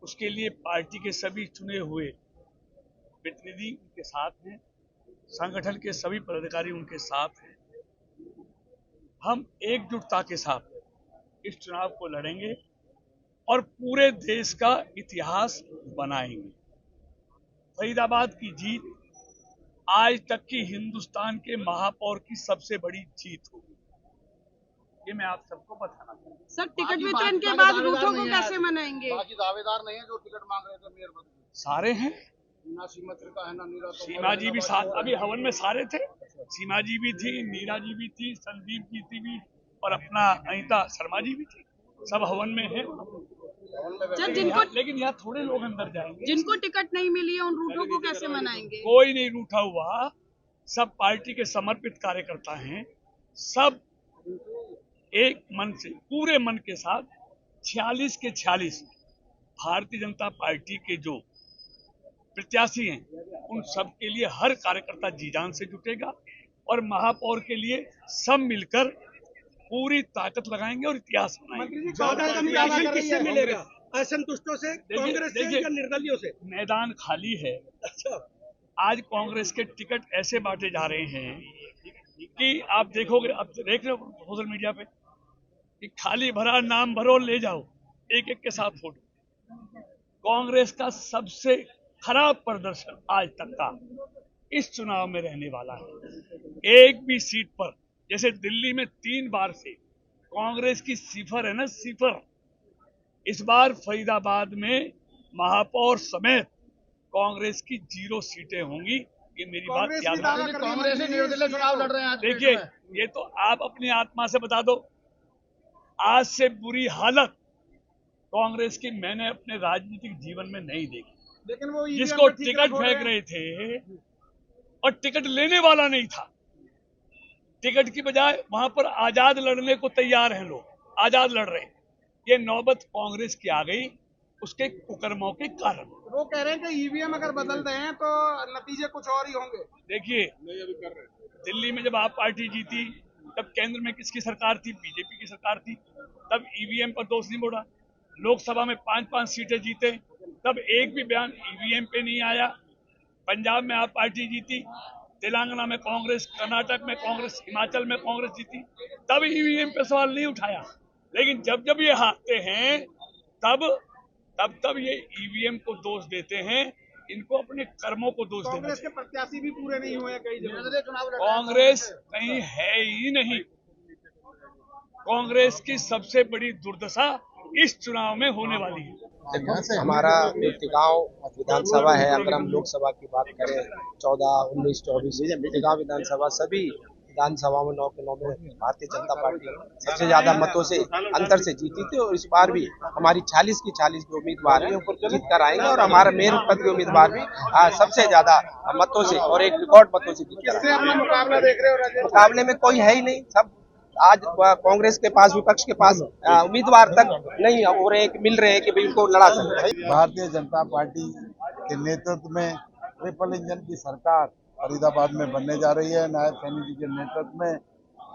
उसके लिए पार्टी के सभी चुने हुए प्रतिनिधि उनके साथ हैं, संगठन के सभी पदाधिकारी उनके साथ हैं। हम एकजुटता के साथ इस चुनाव को लड़ेंगे और पूरे देश का इतिहास बनाएंगे। फरीदाबाद की जीत आज तक की हिंदुस्तान के महापौर की सबसे बड़ी जीत होगी, ये मैं आप सबको बताना चाहता हूँ। सर, टिकट वितरण के बाद रूठों को कैसे मनाएंगे? बाकी दावेदार नहीं है जो टिकट मांग रहे थे मेयर पद के। सारे हैं, ना सीमा त्रिका है ना नीरा। सीमा जी भी साथ, अभी हवन में सारे थे। सीमा जी भी थी, नीरा जी भी थी, संदीप जी थी भी, और अपना अनिता शर्मा जी भी थी। सब हवन में है। लेकिन यहाँ थोड़े लोग अंदर जाएंगे। जिनको टिकट नहीं मिली है उन रूठों को कैसे मनाएंगे? कोई नहीं रूठा हुआ, सब पार्टी के समर्पित कार्यकर्ता हैं। सब एक मन से, पूरे मन के साथ 46 के 46 भारतीय जनता पार्टी के जो प्रत्याशी हैं उन सब के लिए हर कार्यकर्ता जी जान से जुटेगा और महापौर के लिए सब मिलकर पूरी ताकत लगाएंगे और इतिहास बनाएंगे। किससे मिलेगा? असंतुष्टों से, कांग्रेस से या निर्दलियों से? मैदान खाली है। आज कांग्रेस के टिकट ऐसे बांटे जा रहे हैं कि आप देखोगे, अब देख रहे हो सोशल मीडिया पे कि खाली भरा नाम भरो ले जाओ, एक एक के साथ फोटो। कांग्रेस का सबसे खराब प्रदर्शन आज तक का इस चुनाव में रहने वाला है। एक भी सीट पर, जैसे दिल्ली में 3 बार से कांग्रेस की सिफर है ना, सिफर, इस बार फरीदाबाद में महापौर समेत कांग्रेस की 0 सीटें होंगी। ये मेरी बात याद रखिए। कांग्रेस निर्दलीय चुनाव लड़ रहे हैं। देखिए, ये तो आप अपनी आत्मा से बता दो। आज से बुरी हालत कांग्रेस की मैंने अपने राजनीतिक जीवन में नहीं देखी। लेकिन वो जिसको टिकट फेंक रहे थे और टिकट लेने वाला नहीं था, टिकट की बजाय वहां पर आजाद लड़ने को तैयार हैं लोग, आजाद लड़ रहे हैं। ये नौबत कांग्रेस की आ गई उसके कुकर्मों के कारण। वो कह रहे हैं कि ईवीएम अगर बदल रहे हैं तो नतीजे कुछ और ही होंगे। देखिए, दिल्ली में जब आप पार्टी जीती तब केंद्र में किसकी सरकार थी? बीजेपी की सरकार थी। तब ईवीएम पर दोष नहीं मोड़ा। लोकसभा में 5-5 सीटें जीते, तब एक भी बयान ईवीएम पे नहीं आया। पंजाब में आप पार्टी जीती, तेलंगाना में कांग्रेस, कर्नाटक में कांग्रेस, हिमाचल में कांग्रेस जीती, तब ईवीएम पे सवाल नहीं उठाया। लेकिन जब जब ये हारते हैं तब ये ईवीएम को दोष देते हैं, इनको अपने कर्मों को दोष देते हैं। कांग्रेस के प्रत्याशी भी पूरे नहीं हुए कई जगह। कांग्रेस कहीं है ही नहीं। कांग्रेस की सबसे बड़ी दुर्दशा इस चुनाव में होने वाली है। देखो, हमारा गांव विधानसभा है। अगर हम लोकसभा की बात करें 14, 19, 24 गांव विधानसभा, सभी विधानसभा में 9 के 9 में भारतीय जनता पार्टी सबसे ज्यादा मतों से अंतर से जीती थी और इस बार भी हमारी 40 की 40 के उम्मीदवार हैं जीत कर आएंगे और हमारा मेयर पद के उम्मीदवार भी सबसे ज्यादा मतों से और एक रिकॉर्ड मतों से जीत कर आएंगे। मुकाबला देख रहे हो? मुकाबले में कोई है ही नहीं। सब आज कांग्रेस के पास, विपक्ष के पास उम्मीदवार तक नहीं हो रहे कि मिल रहे हैं कि भाई उनको लड़ा सकते। भारतीय जनता पार्टी के नेतृत्व में ट्रिपल इंजन की सरकार फरीदाबाद में बनने जा रही है। नायब सैनी जी के नेतृत्व में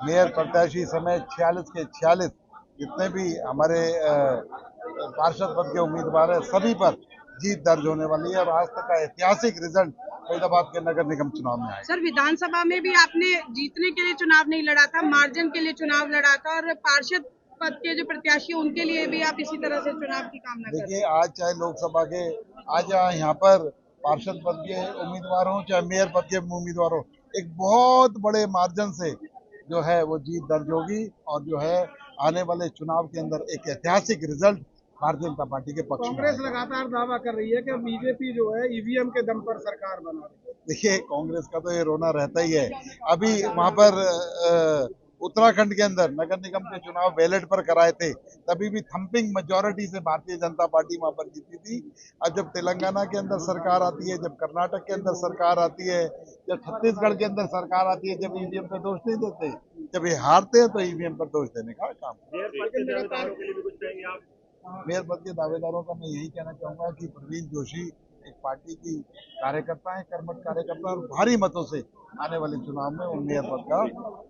मेयर प्रत्याशी समेत 46 के 46 जितने भी हमारे पार्षद पद के उम्मीदवार है, सभी पर जीत दर्ज होने वाली है और आज तक का ऐतिहासिक रिजल्ट फरीदाबाद के नगर निगम चुनाव में आया। सर, विधानसभा में भी आपने जीतने के लिए चुनाव नहीं लड़ा था, मार्जिन के लिए चुनाव लड़ा था और पार्षद पद के जो प्रत्याशी उनके लिए भी आप इसी तरह से चुनाव की कामना करते हैं। देखिए, आज चाहे लोकसभा के, आज यहाँ पर पार्षद पद के उम्मीदवार हो चाहे मेयर पद के उम्मीदवार हो, एक बहुत बड़े मार्जिन से जो है वो जीत दर्ज होगी और जो है आने वाले चुनाव के अंदर एक ऐतिहासिक रिजल्ट भारतीय जनता पार्टी के पक्ष में। कांग्रेस लगातार दावा कर रही है कि बीजेपी जो है ईवीएम के दम पर सरकार बना रही है। देखिए, कांग्रेस का तो ये रोना रहता ही है। अभी वहां पर उत्तराखंड के अंदर नगर निगम के चुनाव बैलेट पर कराए थे, तभी भी थंपिंग मेजोरिटी से भारतीय जनता पार्टी वहां पर जीती थी। अब जब तेलंगाना के अंदर सरकार आती है, जब कर्नाटक के अंदर सरकार आती है, जब छत्तीसगढ़ के अंदर सरकार आती है, जब ईवीएम पर दोष नहीं देते, जब ये हारते हैं तो ईवीएम पर दोष देने का काम। मेयर पद के दावेदारों का मैं यही कहना चाहूंगा कि प्रवीण जोशी एक पार्टी की कार्यकर्ता है, कर्मठ कार्यकर्ता, और भारी मतों से आने वाले चुनाव में वो मेयर पद का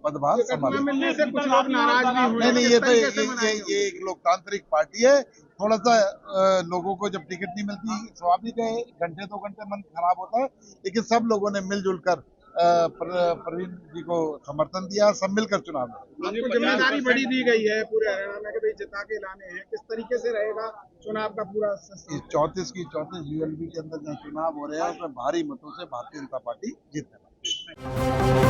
पदभार संभालेंगे। मिलने से कुछ लोग नाराज भी हुए। नहीं, ये एक लोकतांत्रिक पार्टी है। थोड़ा सा लोगों को जब टिकट नहीं मिलती, स्वाभाविक है, घंटे 2 घंटे मन खराब होता है, लेकिन सब लोगों ने मिलजुल कर प्रवीण जी को समर्थन दिया, सब मिलकर चुनाव लड़े। आपको जिम्मेदारी बड़ी दी गई है पूरे हरियाणा में कि भाई जिता के लाने हैं, किस तरीके से रहेगा चुनाव का पूरा सिस्टम? 34 की 34 यूएलबी के अंदर जो चुनाव हो रहे हैं उसमें भारी मतों से भारतीय जनता पार्टी जीतने वाली है।